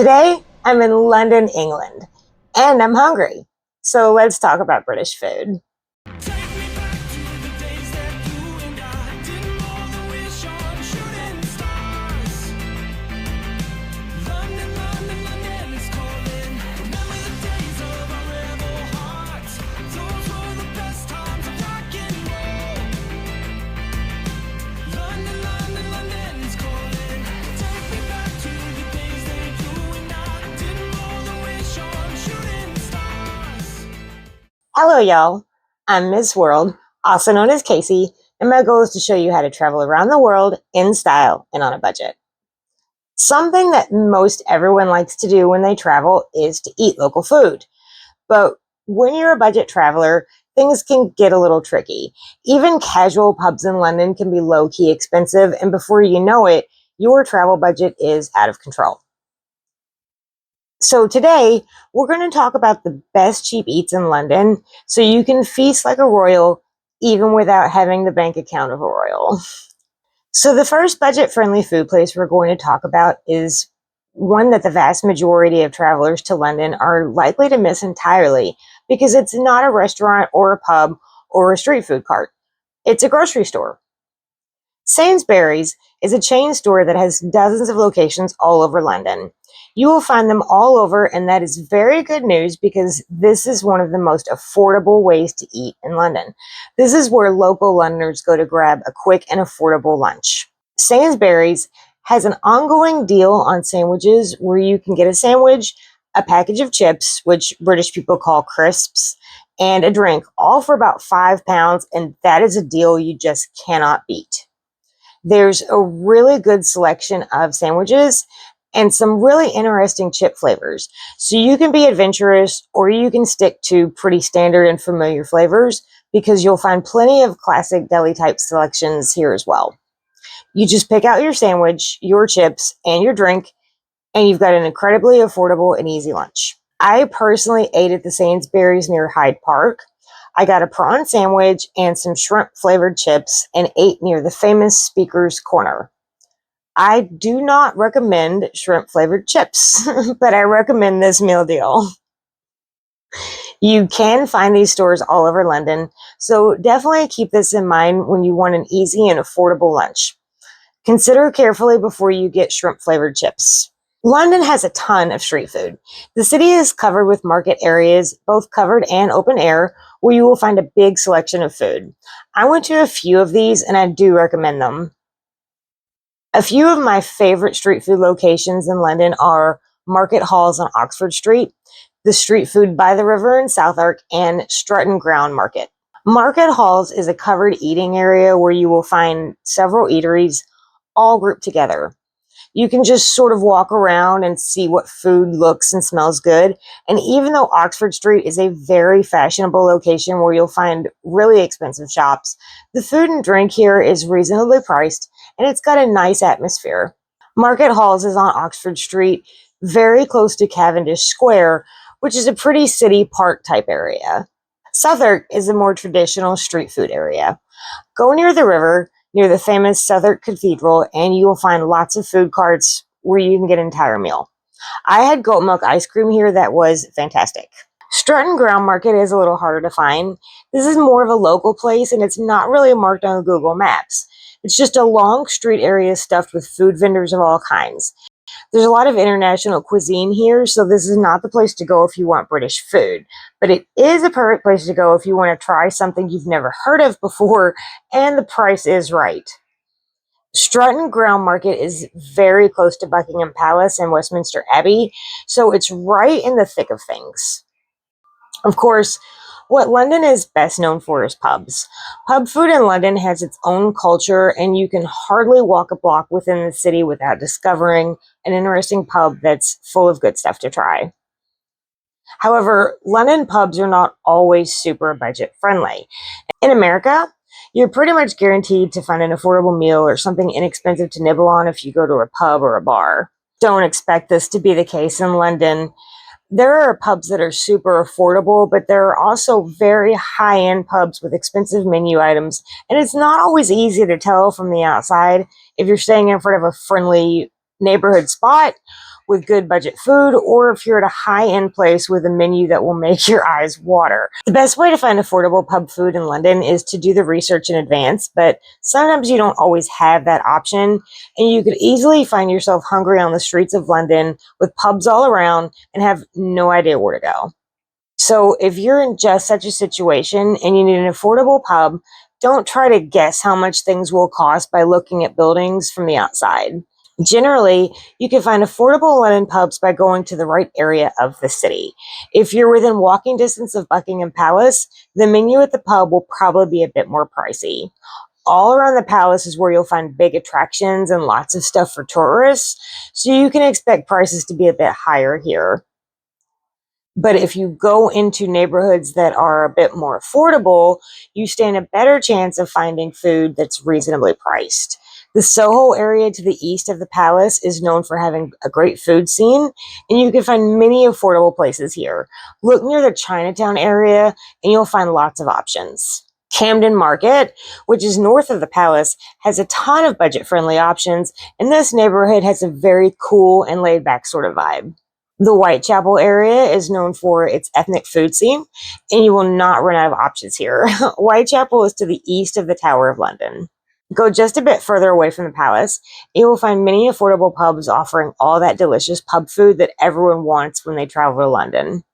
Today, I'm in London, England, and I'm hungry. So let's talk about British food. Hello, y'all. I'm Miss World, also known as Casey, and my goal is to show you how to travel around the world in style and on a budget. Something that most everyone likes to do when they travel is to eat local food. But when you're a budget traveler, things can get a little tricky. Even casual pubs in London can be low-key expensive, and before you know it, your travel budget is out of control. So today, we're going to talk about the best cheap eats in London so you can feast like a royal even without having the bank account of a royal. So the first budget-friendly food place we're going to talk about is one that the vast majority of travelers to London are likely to miss entirely because it's not a restaurant or a pub or a street food cart. It's a grocery store. Sainsbury's is a chain store that has dozens of locations all over London. You will find them all over, and that is very good news because this is one of the most affordable ways to eat in London. This is where local Londoners go to grab a quick and affordable lunch. Sainsbury's has an ongoing deal on sandwiches where you can get a sandwich, a package of chips, which British people call crisps, and a drink, all for about £5, and that is a deal you just cannot beat. There's a really good selection of sandwiches and some really interesting chip flavors. So you can be adventurous or you can stick to pretty standard and familiar flavors because you'll find plenty of classic deli type selections here as well. You just pick out your sandwich, your chips, and your drink, and you've got an incredibly affordable and easy lunch. I personally ate at the Sainsbury's near Hyde Park. I got a prawn sandwich and some shrimp flavored chips and ate near the famous Speaker's Corner. I do not recommend shrimp flavored chips, but I recommend this meal deal. You can find these stores all over London, so definitely keep this in mind when you want an easy and affordable lunch. Consider carefully before you get shrimp flavored chips. London has a ton of street food. The city is covered with market areas, both covered and open air, where you will find a big selection of food. I went to a few of these and I do recommend them. A few of my favorite street food locations in London are Market Halls on Oxford Street, the Street Food by the River in Southwark, and Strutton Ground Market. Market Halls is a covered eating area where you will find several eateries all grouped together. You can just sort of walk around and see what food looks and smells good. And even though Oxford Street is a very fashionable location where you'll find really expensive shops, the food and drink here is reasonably priced and it's got a nice atmosphere. Market Halls is on Oxford Street, very close to Cavendish Square, which is a pretty city park type area. Southwark is a more traditional street food area. Go near the river, near the famous Southwark Cathedral, and you will find lots of food carts where you can get an entire meal. I had goat milk ice cream here that was fantastic. Strutton Ground Market is a little harder to find. This is more of a local place and it's not really marked on Google Maps. It's just a long street area stuffed with food vendors of all kinds. There's a lot of international cuisine here, so this is not the place to go if you want British food. But it is a perfect place to go if you want to try something you've never heard of before and the price is right. Strutton Ground Market is very close to Buckingham Palace and Westminster Abbey, so it's right in the thick of things. Of course, what London is best known for is pubs. Pub food in London has its own culture, and you can hardly walk a block within the city without discovering an interesting pub that's full of good stuff to try. However, London pubs are not always super budget friendly. In America, you're pretty much guaranteed to find an affordable meal or something inexpensive to nibble on if you go to a pub or a bar. Don't expect this to be the case in London. There are pubs that are super affordable, but there are also very high-end pubs with expensive menu items, and it's not always easy to tell from the outside if you're staying in front of a friendly neighborhood spot, with good budget food, or if you're at a high-end place with a menu that will make your eyes water. The best way to find affordable pub food in London is to do the research in advance, but sometimes you don't always have that option, and you could easily find yourself hungry on the streets of London with pubs all around and have no idea where to go. So if you're in just such a situation and you need an affordable pub, don't try to guess how much things will cost by looking at buildings from the outside. Generally, you can find affordable London pubs by going to the right area of the city. If you're within walking distance of Buckingham Palace, the menu at the pub will probably be a bit more pricey. All around the palace is where you'll find big attractions and lots of stuff for tourists, so you can expect prices to be a bit higher here. But if you go into neighborhoods that are a bit more affordable, you stand a better chance of finding food that's reasonably priced. The Soho area to the east of the palace is known for having a great food scene, and you can find many affordable places here. Look near the Chinatown area, and you'll find lots of options. Camden Market, which is north of the palace, has a ton of budget-friendly options, and this neighborhood has a very cool and laid-back sort of vibe. The Whitechapel area is known for its ethnic food scene, and you will not run out of options here. Whitechapel is to the east of the Tower of London. Go just a bit further away from the palace, and you will find many affordable pubs offering all that delicious pub food that everyone wants when they travel to London.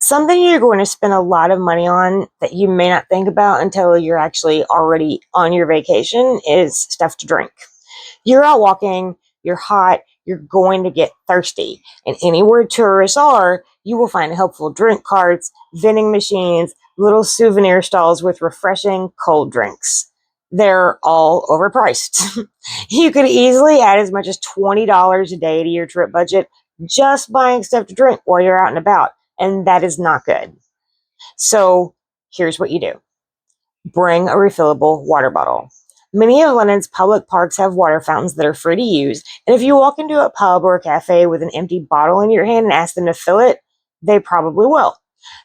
Something you're going to spend a lot of money on that you may not think about until you're actually already on your vacation is stuff to drink. You're out walking, you're hot, you're going to get thirsty. And anywhere tourists are, you will find helpful drink carts, vending machines, little souvenir stalls with refreshing cold drinks. They're all overpriced. You could easily add as much as $20 a day to your trip budget just buying stuff to drink while you're out and about, and that is not good. So here's what you do. Bring a refillable water bottle. Many of London's public parks have water fountains that are free to use, and if you walk into a pub or a cafe with an empty bottle in your hand and ask them to fill it, they probably will.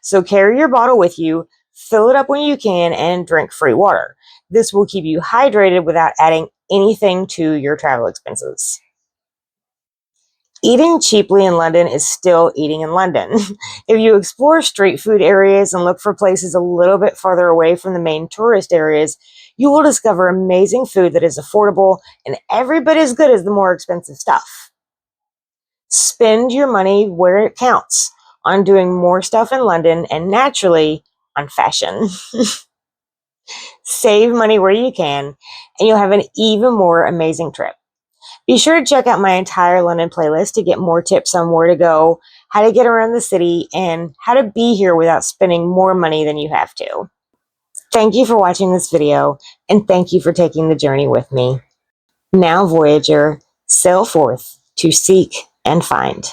So carry your bottle with you, fill it up when you can, and drink free water. This will keep you hydrated without adding anything to your travel expenses. Eating cheaply in London is still eating in London. If you explore street food areas and look for places a little bit farther away from the main tourist areas, you will discover amazing food that is affordable and every bit as good as the more expensive stuff. Spend your money where it counts, on doing more stuff in London and naturally on fashion. Save money where you can, and you'll have an even more amazing trip. Be sure to check out my entire London playlist to get more tips on where to go, how to get around the city, and how to be here without spending more money than you have to. Thank you for watching this video, and thank you for taking the journey with me. Now, Voyager, sail forth to seek and find.